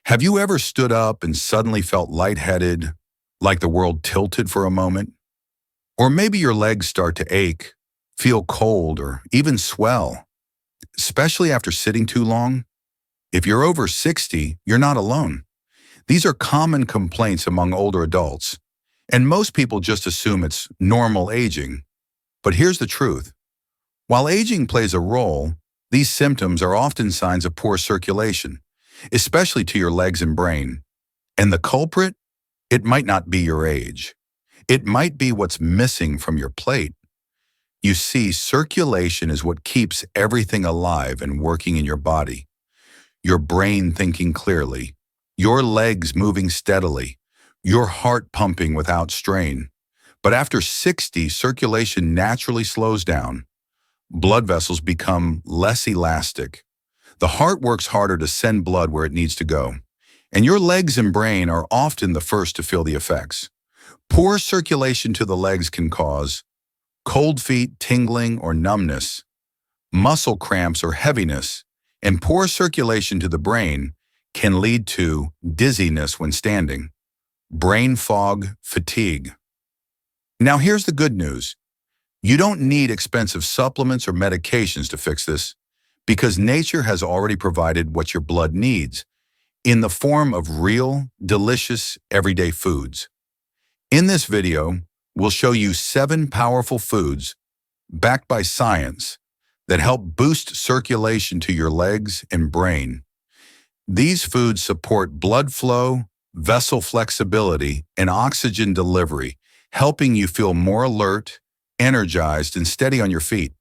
Have you ever stood up and suddenly felt lightheaded, like the world tilted for a moment? Or maybe your legs start to ache, feel cold, or even swell, especially after sitting too long? If you're over 60, you're not alone. These are common complaints among older adults, and most people just assume it's normal aging. But here's the truth. While aging plays a role, these symptoms are often signs of poor circulation, especially to your legs and brain. And the culprit? It might not be your age. It might be what's missing from your plate. You see, circulation is what keeps everything alive and working in your body. Your brain thinking clearly, your legs moving steadily, your heart pumping without strain. But after 60, circulation naturally slows down. Blood vessels become less elastic. The heart works harder to send blood where it needs to go. And your legs and brain are often the first to feel the effects. Poor circulation to the legs can cause cold feet, tingling, or numbness, muscle cramps or heaviness, and poor circulation to the brain can lead to dizziness when standing, brain fog, fatigue. Now here's the good news. You don't need expensive supplements or medications to fix this, because nature has already provided what your blood needs in the form of real, delicious, everyday foods. In this video, we'll show you 7 powerful foods backed by science that help boost circulation to your legs and brain. These foods support blood flow, vessel flexibility, and oxygen delivery, helping you feel more alert, energized, and steady on your feet.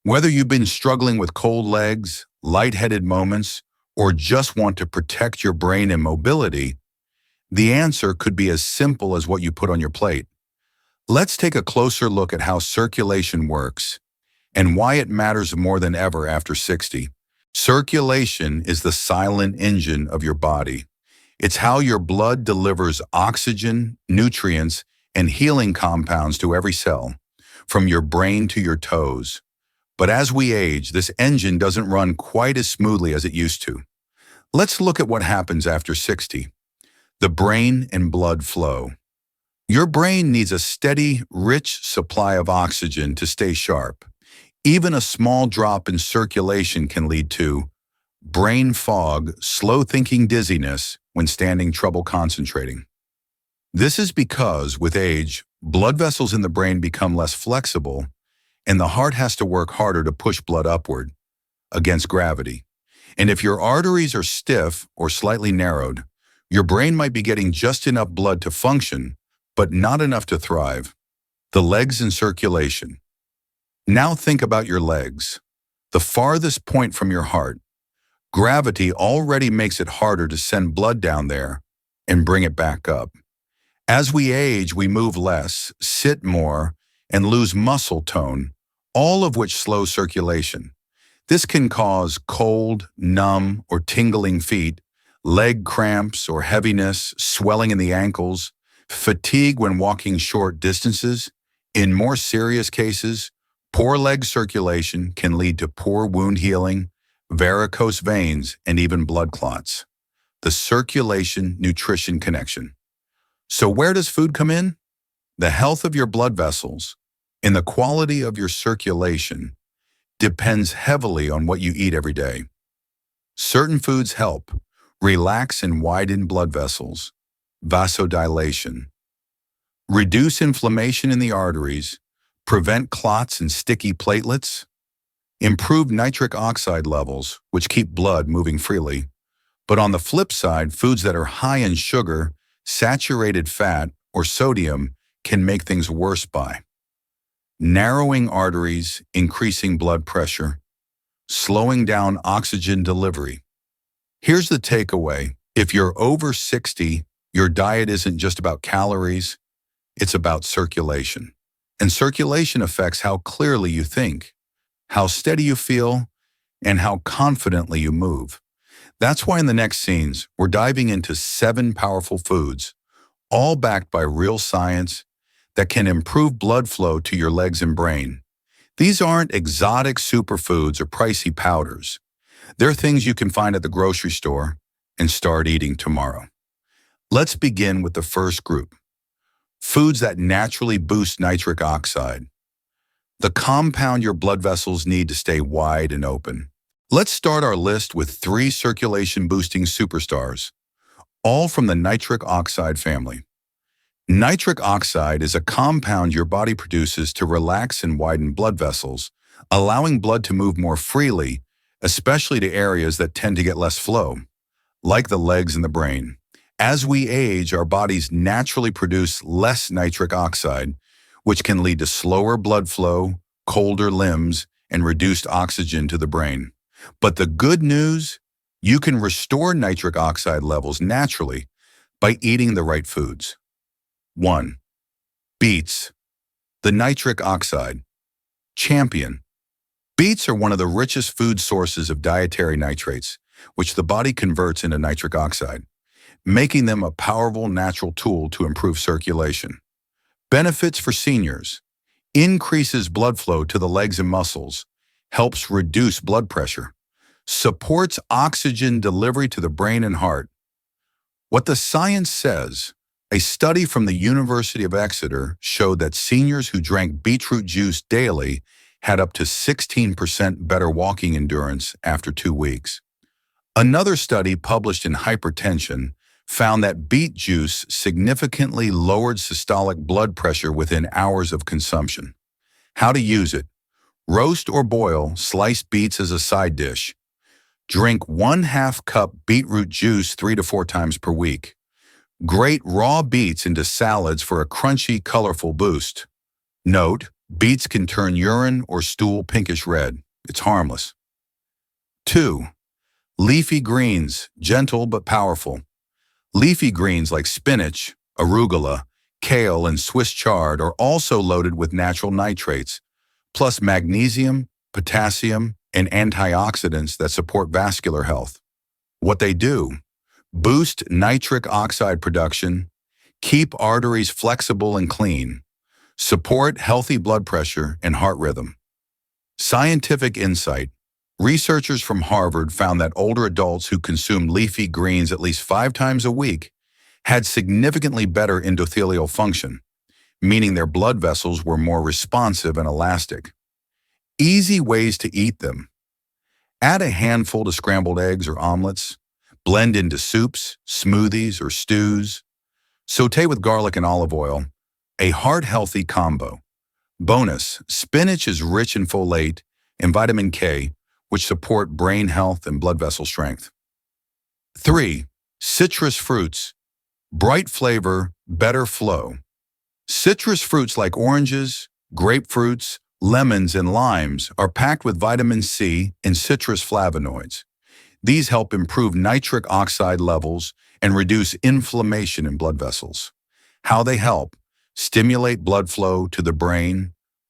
Whether you've been struggling with cold legs, lightheaded moments, or just want to protect your brain and mobility, the answer could be as simple as what you put on your plate. Let's take a closer look at how circulation works and why it matters more than ever after 60. Circulation is the silent engine of your body. It's how your blood delivers oxygen, nutrients, and healing compounds to every cell, from your brain to your toes. But as we age, this engine doesn't run quite as smoothly as it used to. Let's look at what happens after 60. The brain and blood flow. Your brain needs a steady, rich supply of oxygen to stay sharp. Even a small drop in circulation can lead to brain fog, slow thinking, dizziness when standing, trouble concentrating. This is because, with age, blood vessels in the brain become less flexible, and the heart has to work harder to push blood upward against gravity. And if your arteries are stiff or slightly narrowed, your brain might be getting just enough blood to function, but not enough to thrive. The legs and circulation. Now think about your legs, the farthest point from your heart. Gravity already makes it harder to send blood down there and bring it back up. As we age, we move less, sit more, and lose muscle tone, all of which slows circulation. This can cause cold, numb, or tingling feet, leg cramps or heaviness, swelling in the ankles, fatigue when walking short distances. In more serious cases, poor leg circulation can lead to poor wound healing, varicose veins, and even blood clots. The circulation-nutrition connection. So where does food come in? The health of your blood vessels and the quality of your circulation depends heavily on what you eat every day. Certain foods help relax and widen blood vessels, vasodilation, reduce inflammation in the arteries, prevent clots and sticky platelets, improve nitric oxide levels, which keep blood moving freely. But on the flip side, foods that are high in sugar, saturated fat, or sodium can make things worse by narrowing arteries, increasing blood pressure, slowing down oxygen delivery. Here's the takeaway. If you're over 60, your diet isn't just about calories, it's about circulation. And circulation affects how clearly you think, how steady you feel, and how confidently you move. That's why in the next scenes, we're diving into 7 powerful foods, all backed by real science that can improve blood flow to your legs and brain. These aren't exotic superfoods or pricey powders. They're things you can find at the grocery store and start eating tomorrow. Let's begin with the first group, foods that naturally boost nitric oxide, the compound your blood vessels need to stay wide and open. Let's start our list with 3 circulation-boosting superstars, all from the nitric oxide family. Nitric oxide is a compound your body produces to relax and widen blood vessels, allowing blood to move more freely, especially to areas that tend to get less flow, like the legs and the brain. As we age, our bodies naturally produce less nitric oxide, which can lead to slower blood flow, colder limbs, and reduced oxygen to the brain. But the good news, you can restore nitric oxide levels naturally by eating the right foods. 1. Beets, the nitric oxide champion. Beets are one of the richest food sources of dietary nitrates, which the body converts into nitric oxide, making them a powerful natural tool to improve circulation. Benefits for seniors: increases blood flow to the legs and muscles, helps reduce blood pressure, supports oxygen delivery to the brain and heart. What the science says: a study from the University of Exeter showed that seniors who drank beetroot juice daily had up to 16% better walking endurance after 2 weeks. Another study published in Hypertension found that beet juice significantly lowered systolic blood pressure within hours of consumption. How to use it: roast or boil sliced beets as a side dish. Drink 1/2 cup beetroot juice 3 to 4 times per week. Grate raw beets into salads for a crunchy, colorful boost. Note: beets can turn urine or stool pinkish red. It's harmless. 2. Leafy greens, gentle but powerful. Leafy greens like spinach, arugula, kale, and Swiss chard are also loaded with natural nitrates, plus magnesium, potassium, and antioxidants that support vascular health. What they do: boost nitric oxide production, keep arteries flexible and clean, support healthy blood pressure and heart rhythm. Scientific insight: researchers from Harvard found that older adults who consumed leafy greens at least 5 times a week had significantly better endothelial function, meaning their blood vessels were more responsive and elastic. Easy ways to eat them: add a handful to scrambled eggs or omelets, blend into soups, smoothies, or stews, sauté with garlic and olive oil, a heart-healthy combo. Bonus: spinach is rich in folate and vitamin K, which support brain health and blood vessel strength. 3. Citrus fruits, bright flavor, better flow. Citrus fruits like oranges, grapefruits, lemons, and limes are packed with vitamin C and citrus flavonoids. These help improve nitric oxide levels and reduce inflammation in blood vessels. How they help: stimulate blood flow to the brain,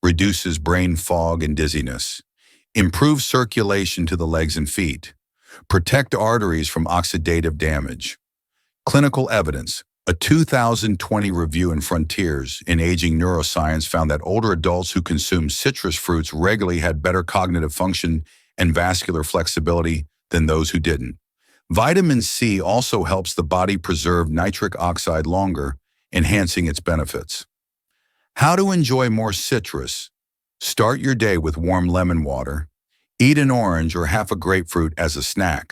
reduces brain fog and dizziness, improves circulation to the legs and feet, protect arteries from oxidative damage. Clinical evidence: a 2020 review in Frontiers in Aging Neuroscience found that older adults who consumed citrus fruits regularly had better cognitive function and vascular flexibility than those who didn't. Vitamin C also helps the body preserve nitric oxide longer, enhancing its benefits. How to enjoy more citrus: start your day with warm lemon water. Eat an orange or half a grapefruit as a snack.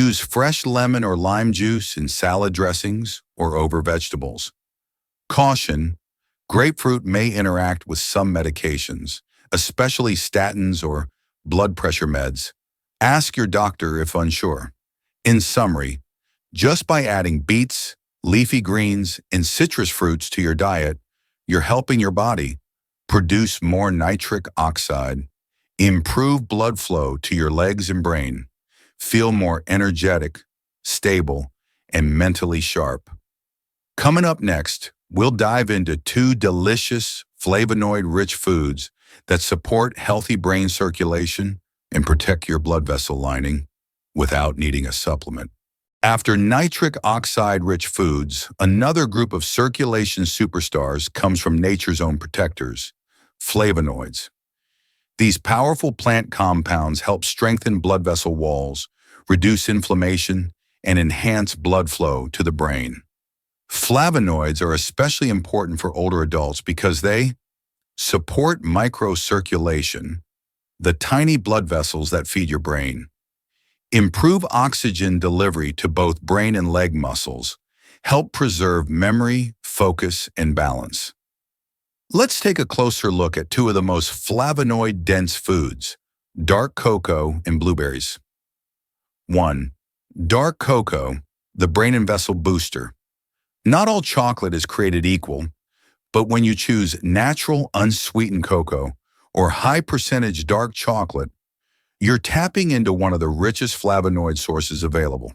Use fresh lemon or lime juice in salad dressings or over vegetables. Caution: grapefruit may interact with some medications, especially statins or blood pressure meds. Ask your doctor if unsure. In summary, just by adding beets, leafy greens, and citrus fruits to your diet, you're helping your body produce more nitric oxide, improve blood flow to your legs and brain, feel more energetic, stable, and mentally sharp. Coming up next, we'll dive into 2 delicious, flavonoid-rich foods that support healthy brain circulation and protect your blood vessel lining without needing a supplement. After nitric oxide-rich foods, another group of circulation superstars comes from nature's own protectors, flavonoids. These powerful plant compounds help strengthen blood vessel walls, reduce inflammation, and enhance blood flow to the brain. Flavonoids are especially important for older adults because they support microcirculation, the tiny blood vessels that feed your brain, improve oxygen delivery to both brain and leg muscles, help preserve memory, focus, and balance. Let's take a closer look at two of the most flavonoid-dense foods, dark cocoa and blueberries. 1. Dark cocoa, the brain and vessel booster. Not all chocolate is created equal, but when you choose natural unsweetened cocoa or high-percentage dark chocolate, you're tapping into one of the richest flavonoid sources available.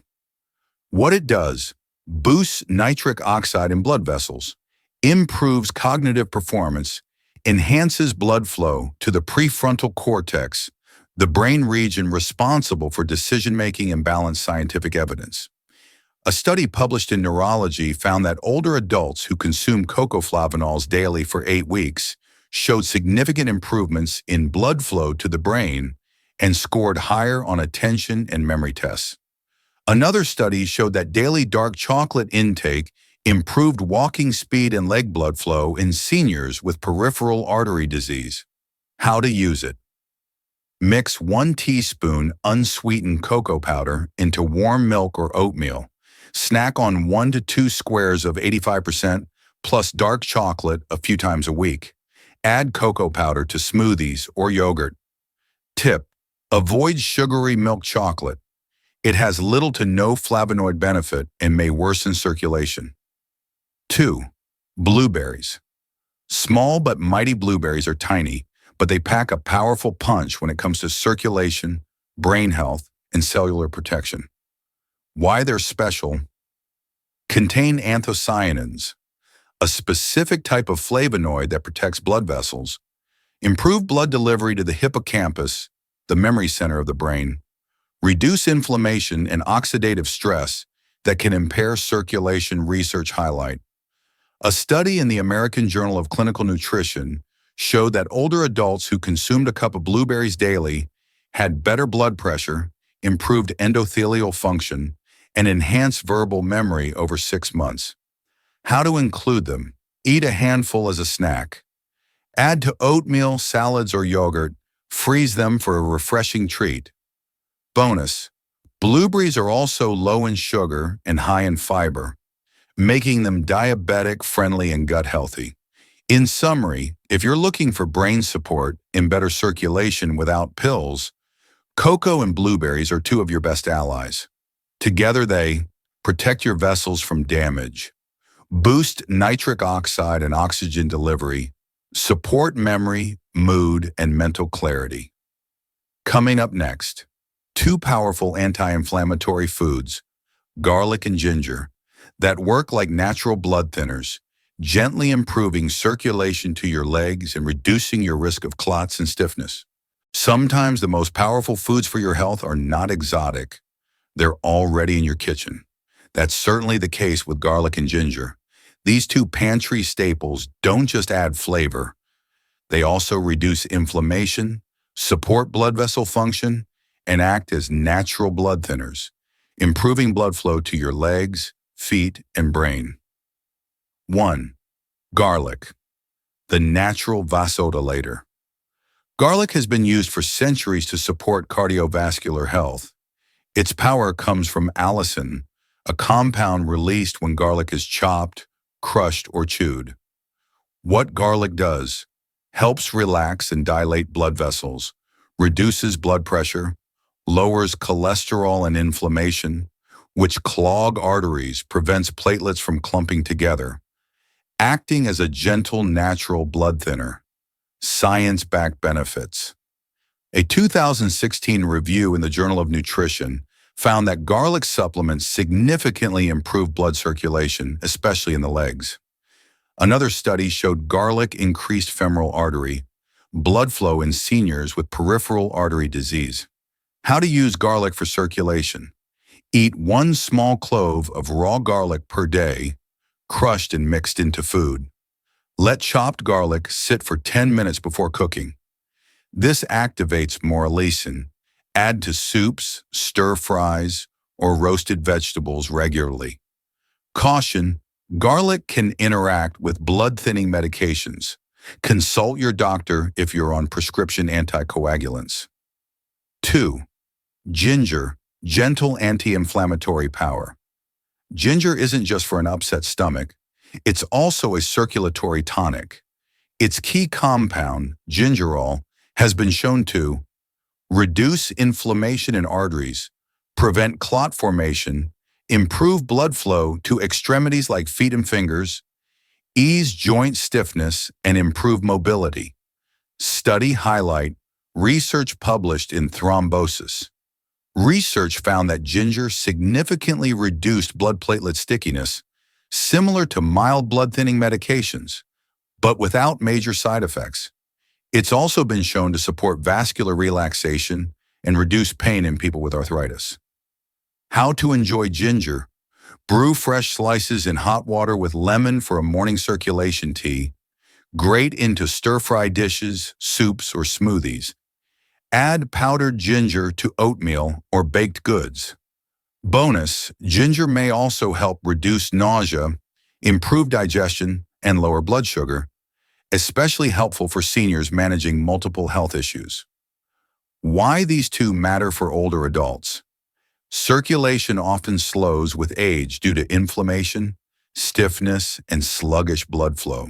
What it does: boosts nitric oxide in blood vessels, improves cognitive performance, enhances blood flow to the prefrontal cortex, the brain region responsible for decision-making and balanced scientific evidence. A study published in Neurology found that older adults who consumed cocoa flavanols daily for 8 weeks showed significant improvements in blood flow to the brain and scored higher on attention and memory tests. Another study showed that daily dark chocolate intake improved walking speed and leg blood flow in seniors with peripheral artery disease. How to use it: mix 1 teaspoon unsweetened cocoa powder into warm milk or oatmeal. Snack on 1 to 2 squares of 85% plus dark chocolate a few times a week. Add cocoa powder to smoothies or yogurt. Tip: avoid sugary milk chocolate. It has little to no flavonoid benefit and may worsen circulation. 2. Blueberries. Small but mighty blueberries are tiny, but they pack a powerful punch when it comes to circulation, brain health, and cellular protection. Why they're special: contain anthocyanins, a specific type of flavonoid that protects blood vessels, improve blood delivery to the hippocampus, the memory center of the brain, reduce inflammation and oxidative stress that can impair circulation. Research highlight: a study in the American Journal of Clinical Nutrition showed that older adults who consumed a cup of blueberries daily had better blood pressure, improved endothelial function, and enhanced verbal memory over 6 months. How to include them: eat a handful as a snack. Add to oatmeal, salads, or yogurt. Freeze them for a refreshing treat. Bonus: blueberries are also low in sugar and high in fiber, making them diabetic-friendly and gut-healthy. In summary, if you're looking for brain support and better circulation without pills, cocoa and blueberries are two of your best allies. Together they protect your vessels from damage, boost nitric oxide and oxygen delivery, support memory, mood, and mental clarity. Coming up next, 2 powerful anti-inflammatory foods, garlic and ginger, that work like natural blood thinners, gently improving circulation to your legs and reducing your risk of clots and stiffness. Sometimes the most powerful foods for your health are not exotic. They're already in your kitchen. That's certainly the case with garlic and ginger. These 2 pantry staples don't just add flavor. They also reduce inflammation, support blood vessel function, and act as natural blood thinners, improving blood flow to your legs, feet, and brain. 1. Garlic, the natural vasodilator. Garlic has been used for centuries to support cardiovascular health. Its power comes from allicin, a compound released when garlic is chopped, crushed, or chewed. What garlic does: helps relax and dilate blood vessels, reduces blood pressure, lowers cholesterol and inflammation, which clog arteries, prevents platelets from clumping together, acting as a gentle natural blood thinner. Science-backed benefits. A 2016 review in the Journal of Nutrition found that garlic supplements significantly improve blood circulation, especially in the legs. Another study showed garlic increased femoral artery blood flow in seniors with peripheral artery disease. How to use garlic for circulation: eat 1 small clove of raw garlic per day, crushed and mixed into food. Let chopped garlic sit for 10 minutes before cooking. This activates morellicin. Add to soups, stir fries, or roasted vegetables regularly. Caution: garlic can interact with blood-thinning medications. Consult your doctor if you're on prescription anticoagulants. 2. Ginger, gentle anti-inflammatory power. Ginger isn't just for an upset stomach, it's also a circulatory tonic. Its key compound, gingerol, has been shown to reduce inflammation in arteries, prevent clot formation, improve blood flow to extremities like feet and fingers, ease joint stiffness, and improve mobility. Study highlight: research published in Thrombosis. Research found that ginger significantly reduced blood platelet stickiness, similar to mild blood-thinning medications, but without major side effects. It's also been shown to support vascular relaxation and reduce pain in people with arthritis. How to enjoy ginger: brew fresh slices in hot water with lemon for a morning circulation tea. Grate into stir-fry dishes, soups, or smoothies. Add powdered ginger to oatmeal or baked goods. Bonus: ginger may also help reduce nausea, improve digestion, and lower blood sugar, especially helpful for seniors managing multiple health issues. Why these two matter for older adults: circulation often slows with age due to inflammation, stiffness, and sluggish blood flow.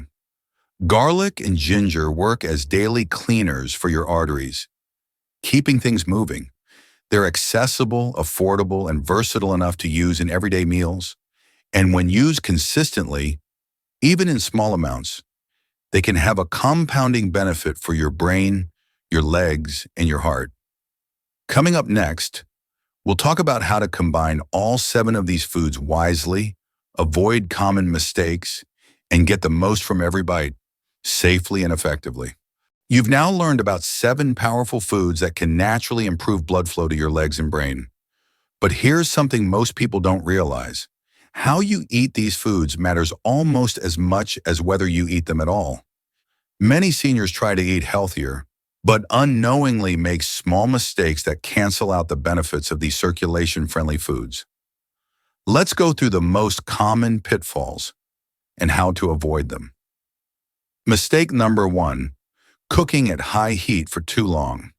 Garlic and ginger work as daily cleaners for your arteries, keeping things moving. They're accessible, affordable, and versatile enough to use in everyday meals. And when used consistently, even in small amounts, they can have a compounding benefit for your brain, your legs, and your heart. Coming up next, we'll talk about how to combine all 7 of these foods wisely, avoid common mistakes, and get the most from every bite, safely and effectively. You've now learned about 7 powerful foods that can naturally improve blood flow to your legs and brain. But here's something most people don't realize: how you eat these foods matters almost as much as whether you eat them at all. Many seniors try to eat healthier, but unknowingly make small mistakes that cancel out the benefits of these circulation-friendly foods. Let's go through the most common pitfalls and how to avoid them. Mistake number 1: cooking at high heat for too long.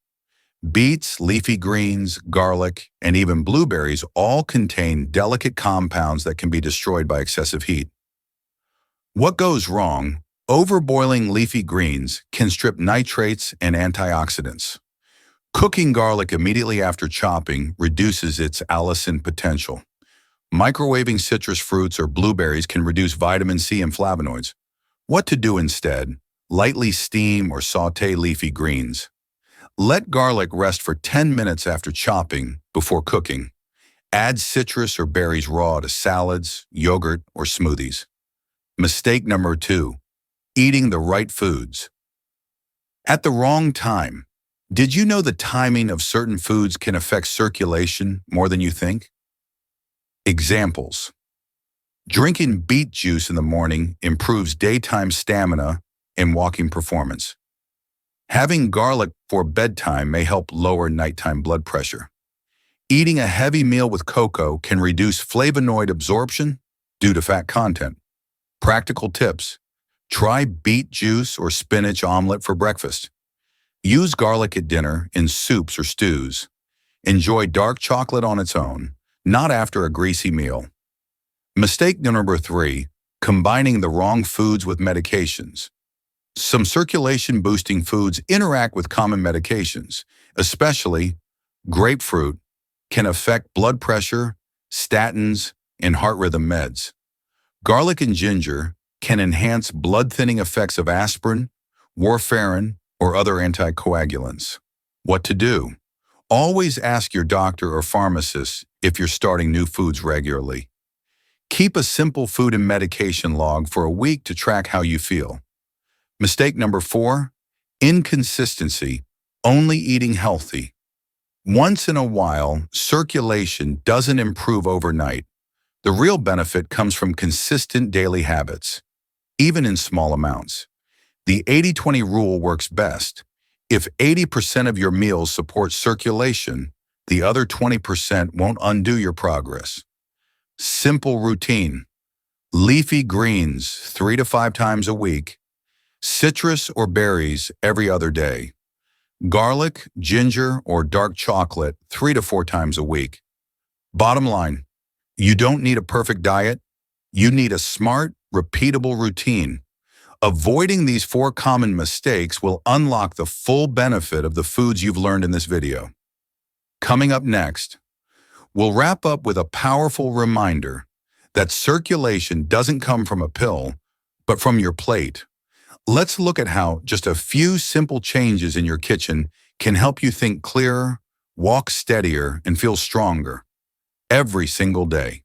Beets, leafy greens, garlic, and even blueberries all contain delicate compounds that can be destroyed by excessive heat. What goes wrong? Overboiling leafy greens can strip nitrates and antioxidants. Cooking garlic immediately after chopping reduces its allicin potential. Microwaving citrus fruits or blueberries can reduce vitamin C and flavonoids. What to do instead? Lightly steam or sauté leafy greens. Let garlic rest for 10 minutes after chopping before cooking. Add citrus or berries raw to salads, yogurt, or smoothies. Mistake number 2: eating the right foods at the wrong time. Did you know the timing of certain foods can affect circulation more than you think? Examples: drinking beet juice in the morning improves daytime stamina and walking performance. Having garlic before bedtime may help lower nighttime blood pressure. Eating a heavy meal with cocoa can reduce flavonoid absorption due to fat content. Practical tips: try beet juice or spinach omelet for breakfast. Use garlic at dinner in soups or stews. Enjoy dark chocolate on its own, not after a greasy meal. Mistake number 3: combining the wrong foods with medications. Some circulation-boosting foods interact with common medications, especially grapefruit can affect blood pressure, statins, and heart rhythm meds. Garlic and ginger can enhance blood-thinning effects of aspirin, warfarin, or other anticoagulants. What to do? Always ask your doctor or pharmacist if you're starting new foods regularly. Keep a simple food and medication log for a week to track how you feel. Mistake number 4: inconsistency, only eating healthy. Once in a while, circulation doesn't improve overnight. The real benefit comes from consistent daily habits, even in small amounts. The 80-20 rule works best. If 80% of your meals support circulation, The other 20% won't undo your progress. Simple routine. Leafy greens 3 to 5 times a week. Citrus or berries every other day. Garlic, ginger, or dark chocolate 3 to 4 times a week. Bottom line, you don't need a perfect diet. You need a smart, repeatable routine. Avoiding these 4 common mistakes will unlock the full benefit of the foods you've learned in this video. Coming up next, we'll wrap up with a powerful reminder that circulation doesn't come from a pill, but from your plate. Let's look at how just a few simple changes in your kitchen can help you think clearer, walk steadier, and feel stronger every single day.